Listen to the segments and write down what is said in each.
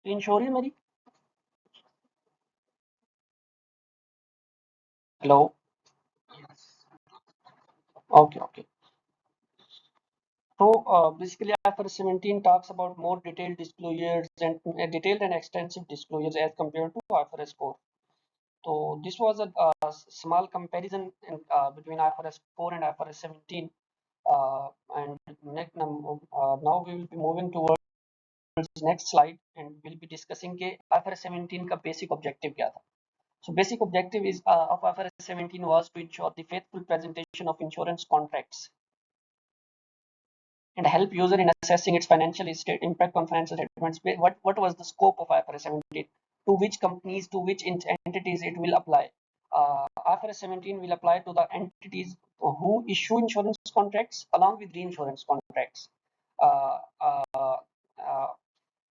Screen show हो रही है मेरी? Hello. Okay okay. So basically, IFRS 17 talks about more detailed disclosures and detailed and extensive disclosures as compared to IFRS 4. So this was a small comparison between IFRS 4 and IFRS 17. And now we will be moving towards next slide and we'll be discussing के IFRS 17 का basic objective क्या था. So basic objective is of IFRS 17 was to ensure the faithful presentation of insurance contracts and help user in assessing its financial impact on financial statements. What was the scope of IFRS 17? To which companies, to which entities it will apply? IFRS 17 will apply to the entities who issue insurance contracts along with reinsurance contracts. Uh, uh,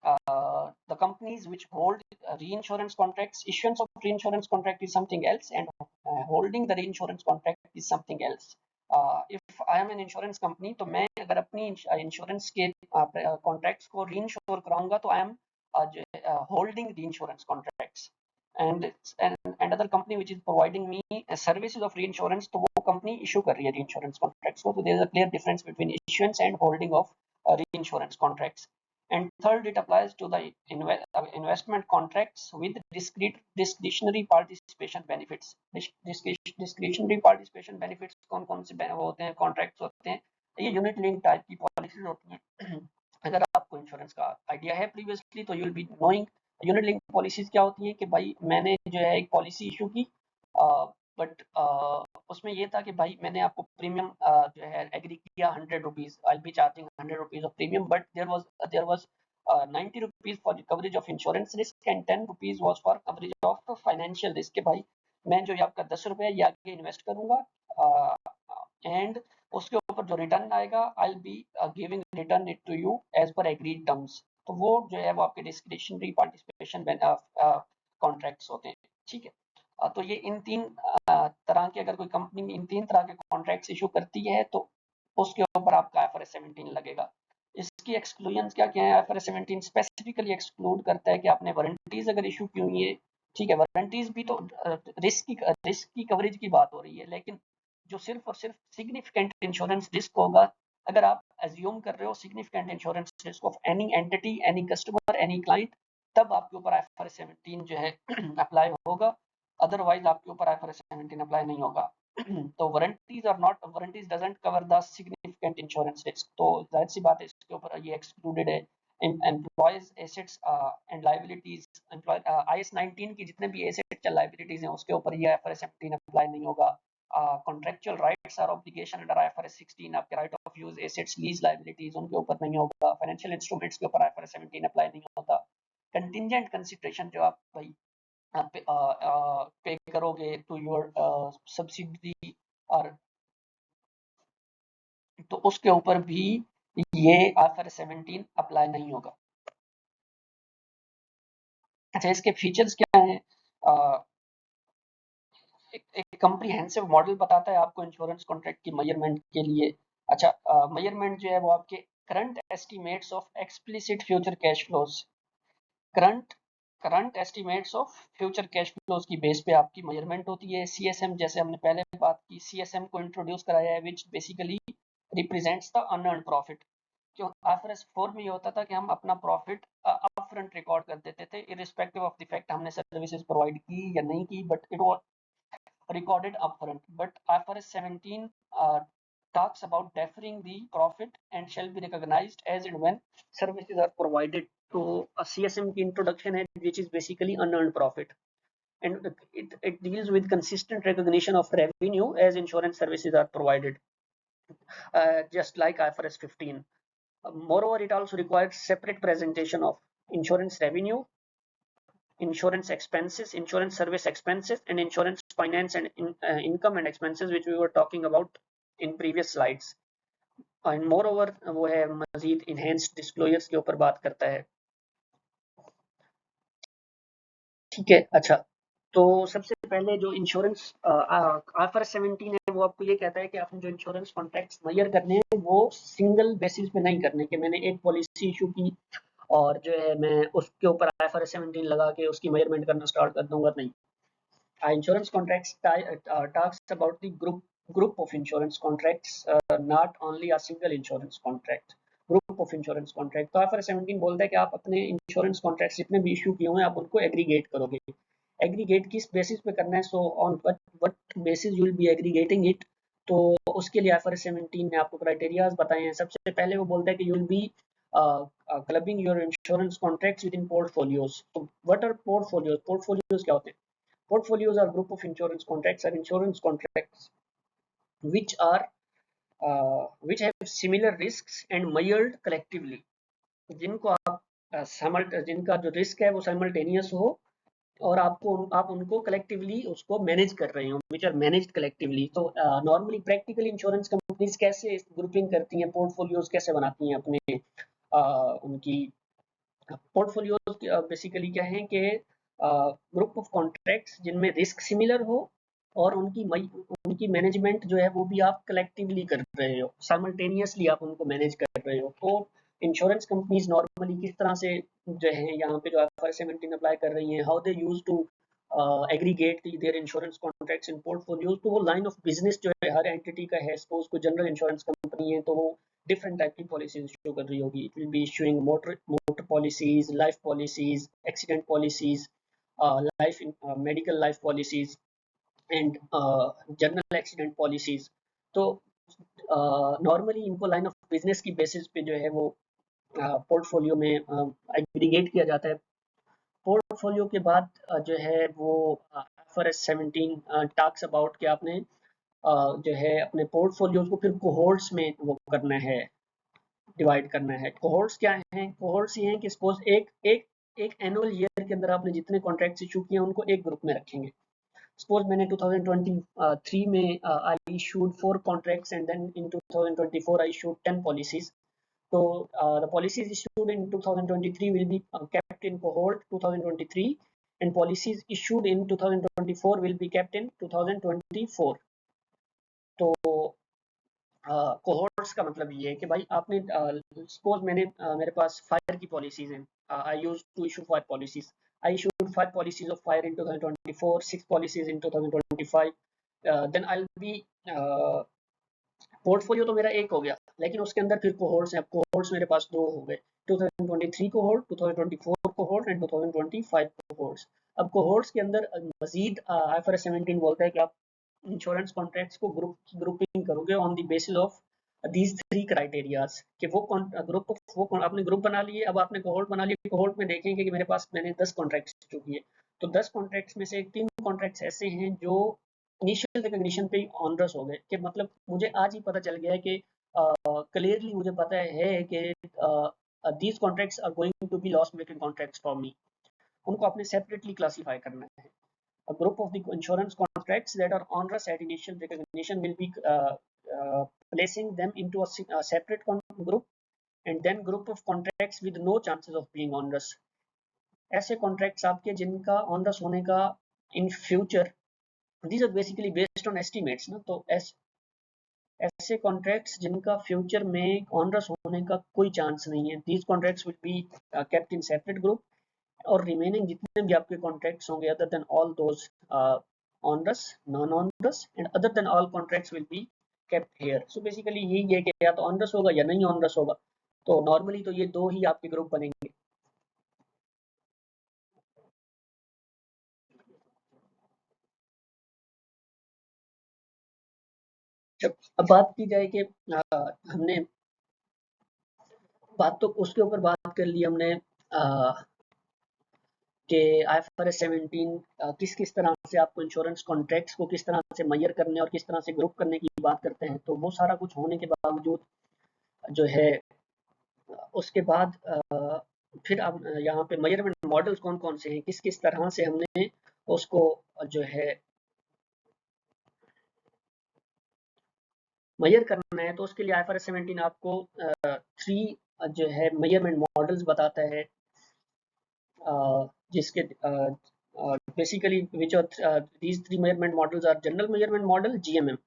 uh, the companies which hold reinsurance contracts, issuance of reinsurance contract is something else, and holding the reinsurance contract is something else. If I am an insurance company, तो मैं अगर अपनी insurance के contracts को रीइंश्योर कराऊंगा तो I am holding the insurance contracts. And other company which is providing me services of reinsurance, तो वो company issue कर रही है reinsurance contracts को, तो there is a clear difference between issuance and holding of reinsurance contracts. And third, it applies to the investment contracts with discretionary participation benefits. Discretionary participation benefits कौन-कौन से होते हैं, contracts होते हैं, ये यूनिट लिंक टाइप की policies होती हैं. अगर आपको इंश्योरेंस का आइडिया है प्रीवियसली तो you will be knowing unit link policies क्या होती हैं कि भाई मैंने जो है एक पॉलिसी इशू की, बट उसमें ये था कि भाई मैंने आपको प्रीमियम जो है एग्री किया 100 rupees, I be charging 100 rupees of premium, but there was 90 rupees for the coverage of insurance risk and 10 rupees was for coverage of financial risk के भाई मैं जो आपका 10 रुपये ये आगे इन्वेस्ट करूंगा एंड उसके ऊपर जो रिटर्न आएगा I will be giving return it to you as per agreed terms. तो वो जो है वो आपके डिस्क्रिशनरी पार्टिसिपेशन कॉन्ट्रैक्ट्स होते हैं. ठीक है. तो ये इन तीन तरह के, अगर कोई कंपनी इन तीन तरह के कॉन्ट्रैक्ट्स इशू करती है तो उसके ऊपर आपका IFRS 17 लगेगा. इसकी एक्सक्लूजन क्या क्या है? IFRS 17 स्पेसिफिकली एक्सक्लूड करता है कि आपने वारंटीज अगर इशू की हुई है, ठीक है, वारंटीज भी तो रिस्क की कवरेज की बात हो रही है, लेकिन जो सिर्फ और सिर्फ सिग्निफिकेंट इंश्योरेंस रिस्क होगा, अगर आप एज्यूम कर रहे हो significant insurance risk of any entity, any customer, any client, तब आपके ऊपर IFRS 17 जो है अप्लाई होगा, अदरवाइज आपके ऊपर IFRS 17 अप्लाई नहीं होगा. तो warranties doesn't cover the significant insurance risk, तो जाहिर सी बात है इसके ऊपर ये एक्सक्लूडेड है. Employees assets and liabilities, IAS 19 की जितने भी एसेट्स या लायबिलिटीज हैं उसके ऊपर ये IFRS 17 अप्लाई नहीं होगा. Contractual rights or obligation under IFRS 16, आपके right of use assets, lease liabilities उनके ऊपर नहीं होगा. Financial instruments के ऊपर IFRS 17 अप्लाई नहीं होता. Contingent consideration जो आप भाई पे करोगे to your subsidiary और तो उसके ऊपर भी ये IFRS 17 अप्लाई नहीं होगा. अच्छा, इसके फीचर्स क्या हैं? एक कॉम्प्रिहेंसिव मॉडल बताता है आपको इंश्योरेंस कॉन्ट्रैक्ट की मेजरमेंट के लिए. अच्छा, मेजरमेंट जो है वो आपके current estimates of explicit future cash flows, current estimates of future cash flows की बेस पे आपकी मेजरमेंट होती है. CSM, जैसे हमने पहले बात की, CSM को इंट्रोड्यूस कराया है which basically represents the unearned profit. क्यों IFRS 4 में ये होता था कि हम अपना प्रॉफिट अपफ्रंट रिकॉर्ड कर देते थे इररिस्पेक्टिव ऑफ द फैक्ट हमने सर्विसेज प्रोवाइड की या नहीं की, but it was recorded upfront. But IFRS 17 talks about deferring the profit and shall be recognized as and when services are provided. So a CSM की introduction है which is basically unearned profit, and it deals with consistent recognition of revenue as insurance services are provided, just like IFRS 15. Moreover, it also requires separate presentation of insurance revenue, insurance expenses, insurance service expenses, and insurance finance and income and expenses, which we were talking about in previous slides. And moreover, वो है मजीद enhanced disclosures के ऊपर बात करता है. ठीक है. अच्छा, तो सबसे पहले जो इंश्योरेंस IFRS 17 है वो आपको ये कहता है कि आपने जो इंश्योरेंस कॉन्ट्रैक्ट्स मेजर करने हैं वो सिंगल बेसिस पे नहीं करने, कि मैंने एक पॉलिसी इशू की और जो है मैं उसके ऊपर IFRS 17 लगा के उसकी मेजरमेंट करना स्टार्ट कर दूंगा, नहीं। Insurance contracts talks about the group of insurance contracts, not only a single insurance contract. Group of insurance contract, तो IFRS 17 बोलता है कि आप अपने इंश्योरेंस कॉन्ट्रैक्ट जितने भी इशू किए हुए हैं आप उनको एग्रीगेट करोगे। एग्रीगेट किस बेसिस पे करना है, so on what basis you will be aggregating it. तो उसके लिए IFRS 17 ने आपको क्राइटेरियाज बताए हैं। सबसे पहले वो बोलता है कि you will be clubbing your insurance contracts with in portfolios. तो व्हाट आर पोर्टफोलियोज? पोर्टफोलियोज क्या होते हैं? Portfolios are group of insurance contracts, or insurance contracts which are which have similar risks and measured collectively. जिनको आप जिनका जो risk है वो साइमल्टेनियस हो और आप उनको कलेक्टिवली उसको मैनेज कर रहे हो, विच आर मैनेज्ड कलेक्टिवली। तो नॉर्मली प्रैक्टिकल इंश्योरेंस कंपनीज कैसे ग्रुपिंग करती हैं, पोर्टफोलियोज कैसे बनाती हैं अपने उनकी पोर्टफोलियोज बेसिकली क्या है कि ग्रुप ऑफ कॉन्ट्रैक्ट्स जिनमें रिस्क सिमिलर हो और उनकी मैनेजमेंट जो है वो भी आप कलेक्टिवली कर रहे हो, साइमल्टेनियसली आप उनको मैनेज कर रहे हो। तो इंश्योरेंस कंपनीज नॉर्मली किस तरह से जो है यहाँ पे जो IFRS 17 अप्लाई कर रही हैं, how they use to aggregate their insurance contracts in portfolios. तो वो लाइन ऑफ बिजनेस जो है हर एंटिटी का है। सपोज कोई जनरल इंश्योरेंस कंपनी है तो वो different type की policies इशू कर रही होगी। It will be issuing motor policies, life policies, accident policies, medical life policies and general accident policies। तो नॉर्मली इनको लाइन ऑफ बिजनेस की बेसिस पे जो है वो पोर्टफोलियो में एग्रीगेट किया जाता है। पोर्टफोलियो के बाद जो है वो IFRS 17 टॉक्स अबाउट कि आपने जो है अपने पोर्टफोलियोज को फिर कोहोर्ट्स में वो करना है, डिवाइड करना है। कोहोर्ट्स क्या हैं? कोहोर्ट्स ये हैं कि सपोज एक एनुअल ईयर के अंदर आपने जितने कॉन्ट्रैक्ट्स इशू किए उनको एक ग्रुप में रखेंगे। सपोज मैंने 2023 में I issued 4 contracts and then in 2024 I issued 10 policies. तो the policies issued in 2023 will be kept in cohort 2023 and policies issued in 2024 will be kept in 2024। तो कोहोर्ट्स का मतलब ये है कि भाई आपने सपोज मेरे पास फायर की पॉलिसीज हैं। I use to issue 5 policies. I issued 5 policies of fire in 2024, 6 policies in 2025। Then I will be portfolio तो मेरा एक हो गया, लेकिन उसके अंदर फिर कोहोर्ट्स हैं। अब कोहोर्ट्स मेरे पास दो हो गए, 2023 कोहोर्ट, 2024 कोहोर्ट एंड 2025 कोहोर्ट्स। अब कोहोर्ट्स के अंदर मजीद IFRS 17 बोलता है कि आप इंश्योरेंस कॉन्ट्रैक्ट्स को ग्रुपिंग करोगे on the basis of these 3 criterias कि वो आपने ग्रुप बना लिए। अब आपने कोहोर्ट बना लिए, कोहोर्ट में देखेंगे कि मैंने 10 कॉन्ट्रैक्ट्स इशू किए। तो 10 कॉन्ट्रैक्ट्स में से 3 कॉन्ट्रैक्ट्स ऐसे हैं जो इनिशियल रिकॉग्निशन पे ऑनरस हो गए, कि मतलब मुझे आज ही पता चल गया है कि क्लियरली मुझे पता है कि these contracts are going to be loss making contracts for me. उनको आपने सेपरेटली क्लासीफाई करना है। A group of the insurance contracts that are onerous at initial recognition will be placing them into a separate group, and then group of contracts with no chances of being onerous। ऐसे contracts आपके जिनका onerous होने का in future, these are basically based on estimates ना। तो ऐसे contracts जिनका future में onerous होने का कोई चांस नहीं है, these contracts will be kept in separate group। और रिमेनिंग जितने भी आपके कॉन्ट्रैक्ट्स होंगे other than all those onerous, non-onerous and other than all contracts will be kept here। So basically यही है कि या तो onerous होगा या नहीं onerous होगा। तो नॉर्मली तो ये दो ही आपके ग्रुप बनेंगे। जब अब बात की जाए कि हमने बात तो उसके ऊपर बात कर ली हमने कि IFRS 17 किस तरह से आपको इंश्योरेंस कॉन्ट्रैक्ट्स को किस तरह से मेजर करने और किस तरह से ग्रुप करने की बात करते हैं। तो वो सारा कुछ होने के बावजूद जो है उसके बाद फिर अब यहाँ पे मेजरमेंट मॉडल्स कौन-कौन से हैं, किस तरह से हमने उसको जो है मेजर करना है। तो उसके लिए IFRS 17 आपको 3 जो है मेजरमेंट मॉडल्स बताता है, जिसके basically which are these 3 measurement models are general measurement model GMM,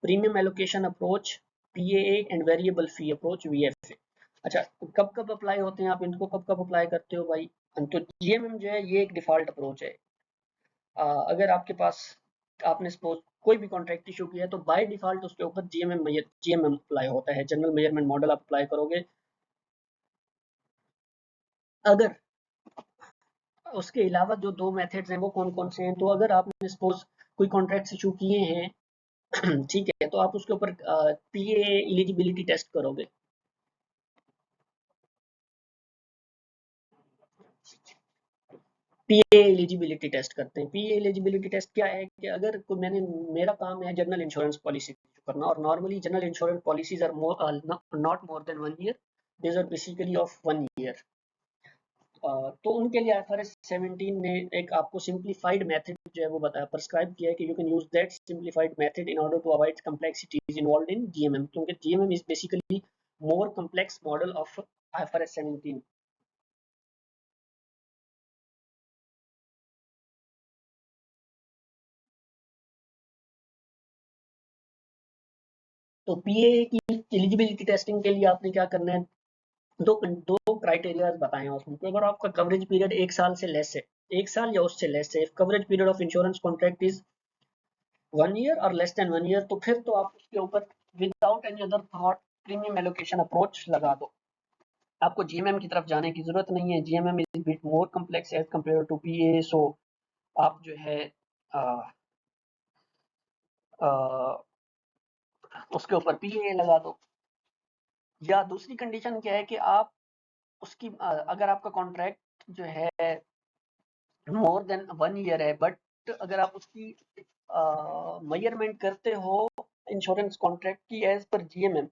premium allocation approach PAA and variable fee approach VFA। अच्छा, कब कब अप्लाई होते हैं, आप इनको कब कब अप्लाई करते हो भाई? तो जीएमएम जो है ये एक डिफॉल्ट अप्रोच है। अगर आपके पास, आपने सपोज कोई भी कॉन्ट्रैक्ट इशू किया है तो बाय डिफॉल्ट उसके ऊपर जीएमएम अप्लाई होता है, जनरल मेजरमेंट मॉडल आप अप्लाई करोगे। अगर उसके अलावा जो दो मेथड्स हैं वो कौन कौन से हैं, तो अगर आपने सपोज कोई कॉन्ट्रैक्ट इशू किए हैं ठीक है, तो आप उसके ऊपर पीए एलिजिबिलिटी टेस्ट करोगे। पीए एलिजिबिलिटी टेस्ट करते हैं। पीए एलिजिबिलिटी टेस्ट क्या है कि अगर कोई मैंने मेरा काम है जनरल इंश्योरेंस पॉलिसी करना, और normally general insurance policies are not more than 1 year, these are basically of 1 year. तो उनके लिए आईएफआरएस 17 ने एक आपको सिंप्लीफाइड मेथड जो है वो बताया, प्रिस्क्राइब किया है कि you can use that simplified method in order to avoid complexities involved in GMM, क्योंकि GMM is basically more complex model of IFRS 17। तो पीए की एलिजिबिलिटी टेस्टिंग के लिए आपने क्या करना है, दो दो क्राइटेरिया बताए हैं उसमें। तो अगर आपका कवरेज पीरियड 1 साल से लेस है, 1 साल या उससे लेस है, coverage period of insurance contract is 1 year और लेस देन 1 ईयर, तो फिर तो आप उसके ऊपर without any other thought premium allocation approach लगा दो। आपको जीएमएम की तरफ जाने की जरूरत नहीं है, GMM is bit more complex as compare to PA. So आप जो है आ, आ, उसके ऊपर पीए लगा दो। या दूसरी कंडीशन क्या है कि आप उसकी अगर आपका कॉन्ट्रैक्ट जो है मोर देन 1 ईयर है, बट अगर आप उसकी मेजरमेंट करते हो इंश्योरेंस कॉन्ट्रैक्ट की एज पर जीएमएम,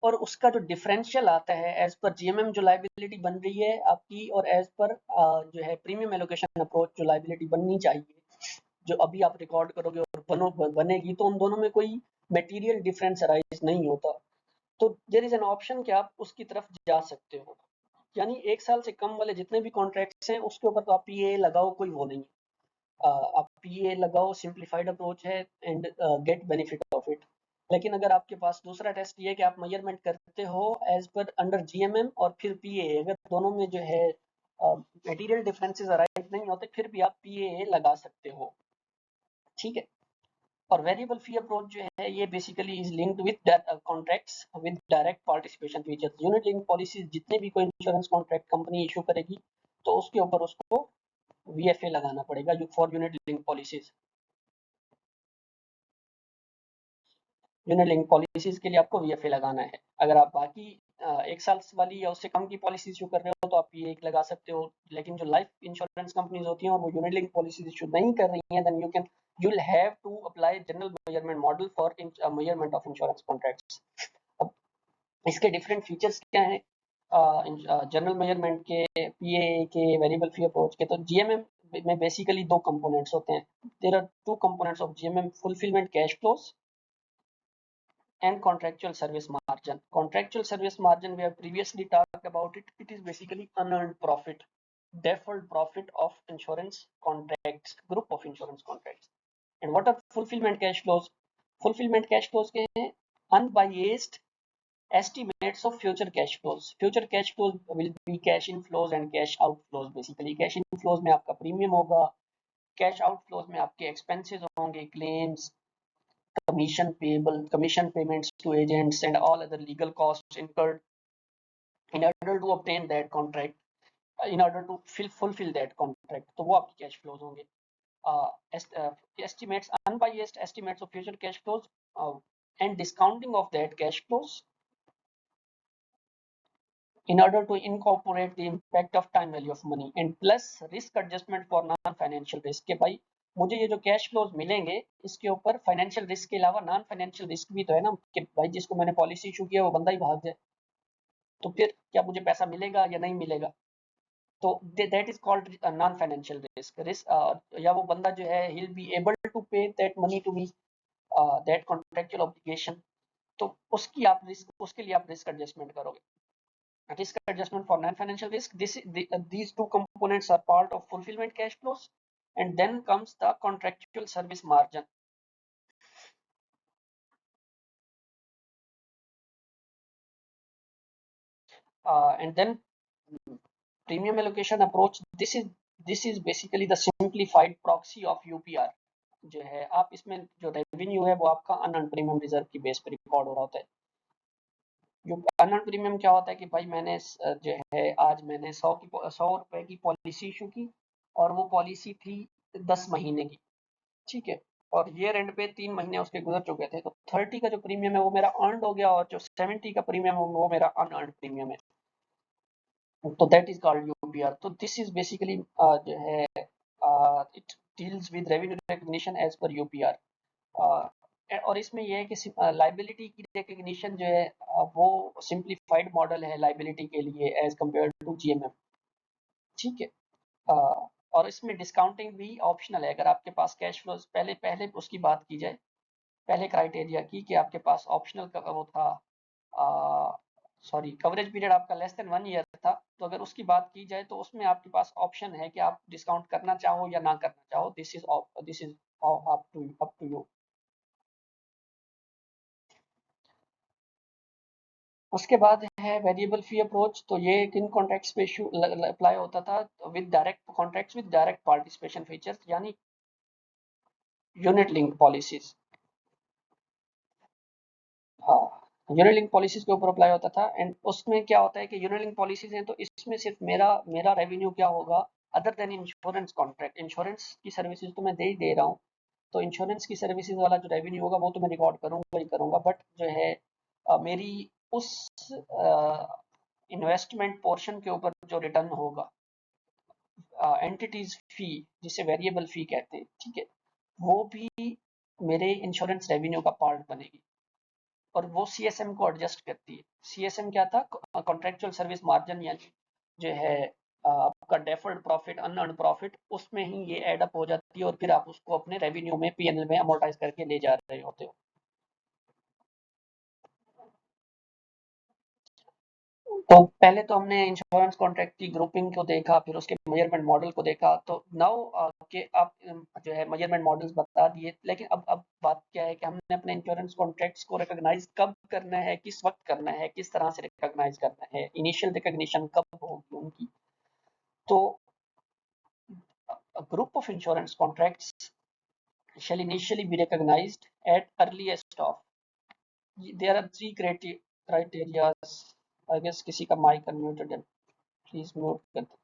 और उसका जो डिफरेंशियल आता है एज पर जीएमएम जो लाइबिलिटी बन रही है आपकी, और एज पर जो है प्रीमियम एलोकेशन अप्रोच जो लाइबिलिटी बननी चाहिए, जो अभी आप रिकॉर्ड करोगे और बनेगी, तो उन दोनों में कोई मटेरियल डिफरेंस अराइज नहीं होता। तो देयर इज एन ऑप्शन कि आप उसकी तरफ जा सकते हो, यानी 1 साल से कम वाले जितने भी कॉन्ट्रैक्ट्स हैं उसके ऊपर तो आप पीए लगाओ, कोई वो नहीं। आप पीए लगाओ, सिंप्लीफाइड अप्रोच है and get benefit of it. लेकिन अगर आपके पास दूसरा टेस्ट ये है कि आप मेजरमेंट करते हो एज पर अंडर जीएमएम और फिर पीए, अगर दोनों में जो है मटेरियल डिफरेंसेस अराइज नहीं होते, फिर भी आप पीए लगा सकते हो। ठीक है। और वेरिएबल फी अप्रोच जो है ये basically is linked with contracts with direct participation features. Unit link policies जितने भी कोई इंश्योरेंस कॉन्ट्रैक्ट कंपनी इशू करेगी, तो उसके ऊपर उसको वीएफए लगाना पड़ेगा for unit link policies. Unit link policies के लिए आपको वीएफए लगाना है। अगर आप बाकी 1 साल वाली या उससे कम की पॉलिसी इशू कर रहे हो तो आप ये एक लगा सकते हो। लेकिन जो लाइफ इंश्योरेंस कंपनीज होती हैं और वो यूनिट लिंक पॉलिसीज इशू नहीं कर रही हैं, then you'll have to apply general measurement model for measurement of insurance contracts. अब इसके डिफरेंट फीचर्स क्या हैं जनरल मेजरमेंट के, पीए के, वेरिएबल फी अप्रोच के? तो जीएमएम में बेसिकली दो कंपोनेंट्स होते हैं। There are two components of GMM, fulfilment cash flows and contractual service margin. Contractual service margin, we have previously talked about it. It is basically unearned profit, deferred profit of insurance contracts, group of insurance contracts. And what are fulfillment cash flows? Fulfillment cash flows के हैं unbiased estimates of future cash flows. Future cash flows will be cash inflows and cash outflows. Basically, cash inflows में आपका premium होगा, cash outflows में आपके expenses होंगे, claims, commission payments to agents, and all other legal costs incurred in order to obtain that contract, in order to fulfill that contract. तो वो आपकी cash flows होंगे. Estimates, unbiased estimates of future cash flows, and discounting of that cash flows in order to incorporate the impact of time value of money, and plus risk adjustment for non financial risk के भाई मुझे ये जो cash flows मिलेंगे इसके ऊपर financial risk के अलावा नॉन फाइनेंशियल रिस्क भी तो है ना, कि भाई जिसको मैंने पॉलिसी इशू किया वो बंदा ही भाग जाए, तो फिर क्या मुझे पैसा मिलेगा या नहीं मिलेगा? तो that is called non financial risk. या वो बंदा जो है he'll be able to pay that money to me, that contractual obligation, तो उसकी आप रिस्क, उसके लिए आप रिस्क एडजस्टमेंट करोगे। Risk adjustment for non-financial risk. These two components are part of fulfillment cash flows, and then comes the contractual service margin. and then premium allocation approach, this is basically the simplified proxy of UPR जो है। आप इसमें जो revenue है वो आपका unearned premium reserve की base पे रिकॉर्ड हो रहा होता है। अनअर्न्ड प्रीमियम क्या होता है कि भाई मैंने जो है आज मैंने 100 रुपए की पॉलिसी इशू की और वो पॉलिसी थी 10 महीने की, ठीक है, और ईयर एंड पे 3 महीने उसके गुजर चुके थे, तो 30 का जो प्रीमियम है वो मेरा अर्नड हो गया और जो 70 का प्रीमियम है वो मेरा अनअर्न्ड प्रीमियम है, तो दैट इज कॉल्ड यूपीआर। तो दिस इज बेसिकली जो है it deals with revenue recognition as per UPR. और इसमें ये है कि लाइबिलिटी की रिकग्निशन जो है वो सिंप्लीफाइड मॉडल है लाइबिलिटी के लिए एज कंपेयर टू जीएमएम, ठीक है। और इसमें डिस्काउंटिंग भी ऑप्शनल है। अगर आपके पास कैश फ्लोज पहले पहले उसकी बात की जाए, पहले क्राइटेरिया की कि आपके पास ऑप्शनल वो था, सॉरी कवरेज पीरियड आपका लेस देन 1 ईयर था, तो अगर उसकी बात की जाए तो उसमें आपके पास ऑप्शन है कि आप डिस्काउंट करना चाहो या ना करना चाहो, this is up to you. उसके बाद है वेरिएबल फी अप्रोच, तो ये किन कॉन्ट्रैक्ट्स पे अप्लाई होता था, with direct contracts with direct participation features, यानी यूनिट लिंक पॉलिसीज। हाँ, यूनिट लिंक पॉलिसीज के ऊपर अप्लाई होता था। एंड उसमें क्या होता है कि यूनिट लिंक पॉलिसीज हैं तो इसमें सिर्फ मेरा मेरा रेवेन्यू क्या होगा, other than insurance contract, insurance की सर्विसेज तो मैं दे ही दे रहा हूँ, तो इंश्योरेंस की सर्विसेज वाला जो रेवेन्यू होगा वो तो मैं रिकॉर्ड करूंगा ही करूंगा, बट जो है मेरी उस इन्वेस्टमेंट पोर्शन के ऊपर जो रिटर्न होगा, एंटिटीज फी जिसे वेरिएबल फी कहते हैं, ठीक है, वो भी मेरे इंश्योरेंस रेवेन्यू का पार्ट बनेगी और वो सीएसएम को एडजस्ट करती है। सीएसएम क्या था, कॉन्ट्रेक्चुअल सर्विस मार्जिन, यानी जो है आपका डेफर्ड प्रॉफिट अनअर्न्ड प्रॉफिट, उसमें ही ये एड अप हो जाती है और फिर आप उसको अपने रेवेन्यू में पीएनएल में अमोर्टाइज करके ले जा रहे होते हो। तो पहले तो हमने इंश्योरेंस कॉन्ट्रैक्ट की ग्रुपिंग को देखा, फिर उसके मेजरमेंट मॉडल को देखा, तो नाउ के आप जो है मेजरमेंट मॉडल्स बता दिए, लेकिन अब बात क्या है कि हमने अपने इंश्योरेंस कॉन्ट्रैक्ट्स को रिकॉग्नाइज कब करना है, किस वक्त करना है, किस तरह से रिकॉग्नाइज करना है, इनिशियल रिकॉग्निशन कब होगी उनकी। तो a group of insurance contracts shall initially be recognized at earliest of, there are three criteria, I guess किसी का माइक अनम्यूटेड है, प्लीज म्यूट कर दो।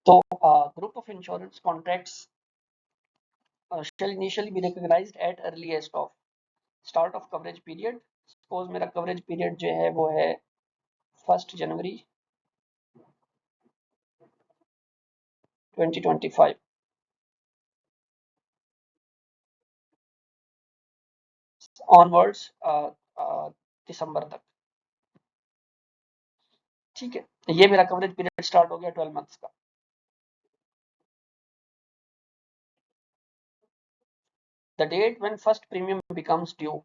So, group of insurance contracts shall initially be recognized at earliest of start of coverage period. Suppose मेरा coverage period जो है वो है 1 जनवरी 2025 onwards दिसंबर तक, ठीक है, ये मेरा कवरेज पीरियड स्टार्ट हो गया 12 मंथ्स का। The date when first premium becomes due,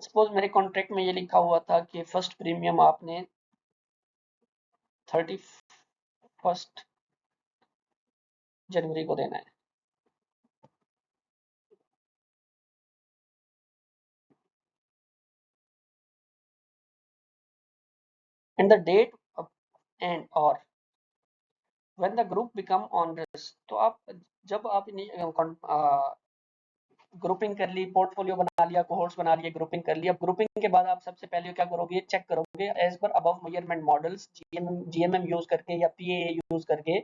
suppose मेरे कॉन्ट्रैक्ट में ये लिखा हुआ था कि फर्स्ट प्रीमियम आपने 31 जनवरी को देना है, एंड द डेट एंड और when the group become onerous, तो आप जब आप ग्रुपिंग कर ली, पोर्टफोलियो बना लिया, कोहोर्ट्स बना लिए, ग्रुपिंग कर लिया, अब ग्रुपिंग के बाद आप सबसे पहले क्या करोगे, चेक करोगे as per above measurement models, GMM use करके या पीए यूज करके,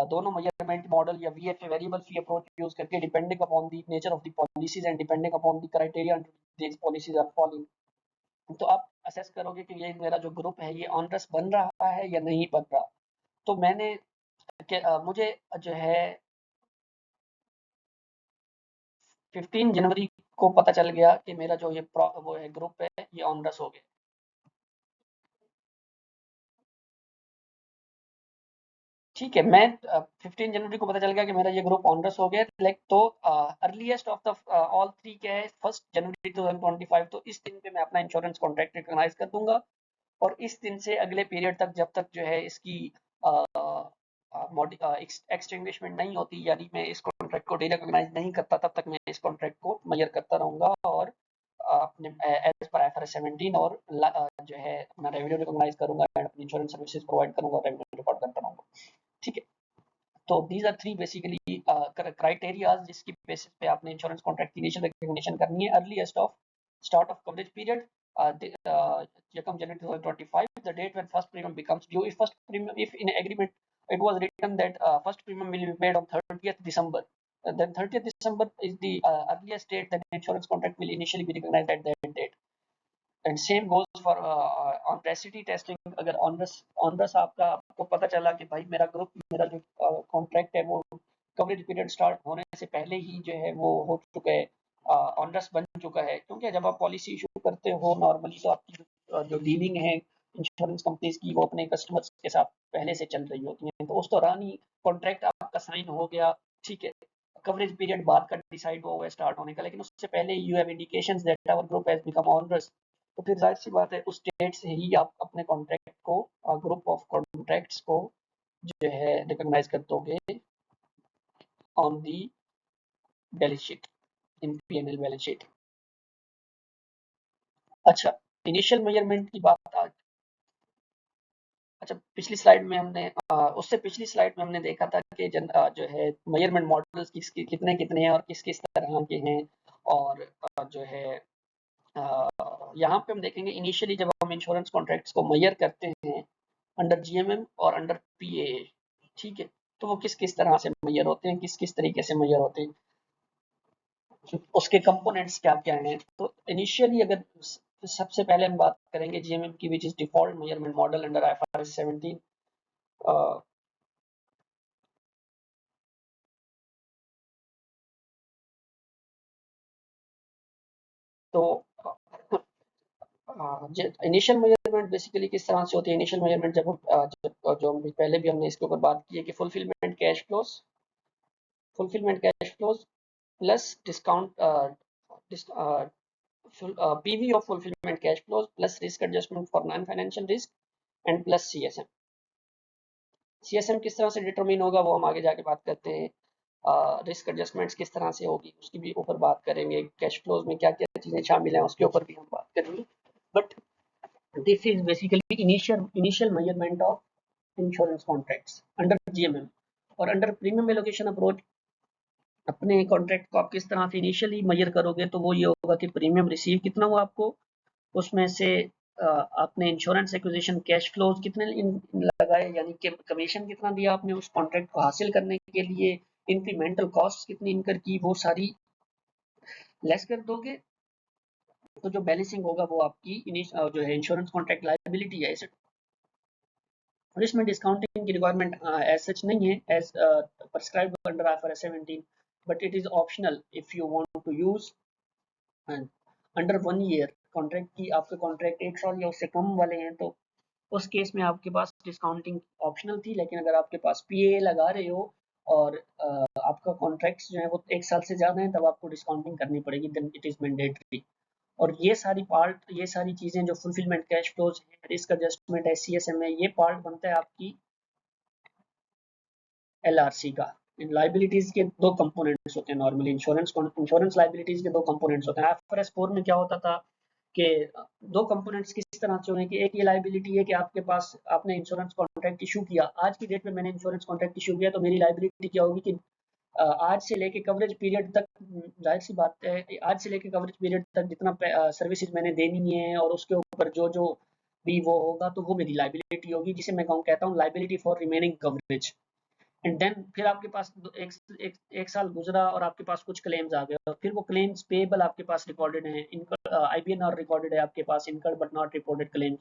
दोनों मेजरमेंट मॉडल या VFA variable fee approach use करके, depending upon the nature of the policies and depending upon the criteria these policies are following, तो आप assess करोगे कि ये मेरा जो ग्रुप है ये ऑनरस बन रहा है या नहीं बन रहा। तो मैंने मुझे जो है 15 जनवरी को पता चल गया कि मेरा जो ये वो है ग्रुप है ये ऑनरस हो गया, ठीक है, मैं 15 जनवरी को पता चल गया कि मेरा ये ग्रुप ऑनरस हो गया, लाइक तो earliest of the all three क्या है, 1 जनवरी 2025, तो इस दिन पे मैं अपना इंश्योरेंस कॉन्ट्रैक्ट रिकॉग्नाइज कर दूंगा और इस दिन से अगले पीरियड तक जब तक जो है इसकी एक्सटिंग्विशमेंट नहीं होती, यानी मैं इस कॉन्ट्रैक्ट को डीरिकॉग्नाइज नहीं करता, तब तक मैं इस कॉन्ट्रैक्ट को मेजर करता रहूंगा और अपने एज पर IFRS 17 और जो है अपना रेवेन्यू रिकॉग्नाइज करूंगा एंड अपनी इंश्योरेंस सर्विसेज प्रोवाइड करूंगा और रेवेन्यू रिकॉर्ड करता रहूंगा। ठीक है, तो these are three basically criterias जिसकी बेसिस पे आपने इंश्योरेंस कॉन्ट्रैक्ट की इनिशियल रिकग्निशन करनी है। Earliest of start of coverage period come January 2025, the date when first premium becomes due. If in agreement it was written that first premium will be paid on 30th December, then 30th December is the earliest date that the insurance contract will initially be recognized at that date. And same goes for on residency testing. अगर onerous आपको पता चला कि भाई मेरा जो contract है वो कवरेज पीरियड स्टार्ट होने से पहले ही जो है वो हो चुका है, ऑनरस बन चुका है, क्योंकि जब आप पॉलिसी इशू करते हो नॉर्मली तो आपकी जो डीलिंग है इंश्योरेंस कंपनीज की वो अपने कस्टमर्स के साथ पहले से चल रही होती है, तो उस दौरान ही कॉन्ट्रैक्ट आपका साइन हो गया। ठीक है, कवरेज पीरियड बाद का डिसाइड हुआ है स्टार्ट होने का, लेकिन उससे पहले you have indications that our group has become onerous, तो फिर जाहिर सी बात है उस डेट से ही आप अपने कॉन्ट्रैक्ट को ग्रुप ऑफ कॉन्ट्रैक्ट्स को जो है रिकॉग्नाइज कर दोगे on the balance sheet, in P&L balance sheet. अच्छा, इनिशियल मेजरमेंट की बात आज, अच्छा पिछली स्लाइड में हमने उससे पिछली स्लाइड में हमने देखा था कि जो है मेजरमेंट मॉडल्स कितने कितने हैं और किस किस तरह के हैं, और जो है यहाँ पे हम देखेंगे इनिशियली जब हम इंश्योरेंस कॉन्ट्रैक्ट्स को मेजर करते हैं अंडर GMM और अंडर PAA, ठीक है, तो वो किस किस तरह से मेजर होते हैं, किस किस तरीके से मेजर होते हैं, उसके कंपोनेंट्स क्या क्या हैं। तो इनिशियली अगर सबसे पहले हम बात करेंगे GMM की, which is default measurement model under IFRS 17। तो इनिशियल मेजरमेंट बेसिकली किस तरह से होती है। इनिशियल मेजरमेंट जो पहले भी हमने इसके ऊपर बात की है कि fulfilment cash flows plus discount PV of fulfillment cash flows plus risk adjustment for non-financial risk and plus CSM। CSM किस तरह से डिटरमिन होगा वो हम आगे जाके बात करते हैं। रिस्क एडजस्टमेंट्स किस तरह से होगी उसकी भी ऊपर बात करेंगे। कैश फ्लोज में क्या क्या चीजें शामिल हैं उसके ऊपर भी हम बात करेंगे। But this is basically initial measurement of insurance contracts under GMM। और अंडर प्रीमियम एलोकेशन अप्रोच अपने कॉन्ट्रैक्ट को आप किस तरह से इनिशियली मेजर करोगे, तो वो ये होगा कि प्रीमियम रिसीव कितना हुआ आपको, उसमें से आपने इंश्योरेंस एक्विजिशन कैश फ्लोज कितने लगाए, यानी कि कमीशन कितना दिया आपने उस कॉन्ट्रैक्ट को हासिल करने के लिए, इंक्रीमेंटल कॉस्ट कितनी इनकर की, वो सारी लेस कर दोगे, तो जो बैलेंसिंग होगा वो आपकी जो है इंश्योरेंस कॉन्ट्रैक्ट लायबिलिटी है। और इसमें डिस्काउंटिंग की रिक्वायरमेंट एज सच नहीं है as prescribed under IFRS 17, but it is optional if you want to use under 1 year contract की। आपके कॉन्ट्रैक्ट 1 साल या उससे कम वाले हैं तो उस केस में आपके पास डिस्काउंटिंग ऑप्शनल थी, लेकिन अगर आपके पास PAA लगा रहे हो और आपका कॉन्ट्रैक्ट जो है वो 1 साल से ज़्यादा है तब आपको डिस्काउंटिंग करनी पड़ेगी, देन इट इज़ मैंडेटरी। और ये सारी चीज़ें जो फुलफिलमेंट कैश फ्लोज है, रिस्क एडजस्टमेंट है, CSM है, ये पार्ट बनता है आपकी LRC का। इन लाइबिलिटीज के 2 कंपोनेंट्स होते हैं नॉर्मली, इंश्योरेंस लाइबिलिटीज के 2 कंपोनेंट्स होते हैं। IFRS 4 में क्या होता था कि 2 कंपोनेंट्स किस तरह से होने कि एक ये लाइबिलिटी है कि आपके पास आपने इंश्योरेंस कॉन्ट्रैक्ट इशू किया, आज की डेट में मैंने इंश्योरेंस कॉन्ट्रैक्ट इशू किया, तो मेरी लाइबिलिटी क्या होगी कि आज से लेके कवरेज पीरियड तक, जाहिर सी बात है आज से लेके कवरेज पीरियड तक जितना सर्विसेज मैंने देनी है और उसके ऊपर जो जो भी वो होगा तो वो मेरी लाइबिलिटी होगी, जिसे मैं कहता हूँ liability for remaining coverage. And then फिर आपके पास एक साल गुजरा और आपके पास कुछ क्लेम्स आ गए और फिर वो क्लेम्स पेएबल आपके पास रिकॉर्डेड है, IBNR रिकॉर्डेड है आपके पास, incurred but not reported claims.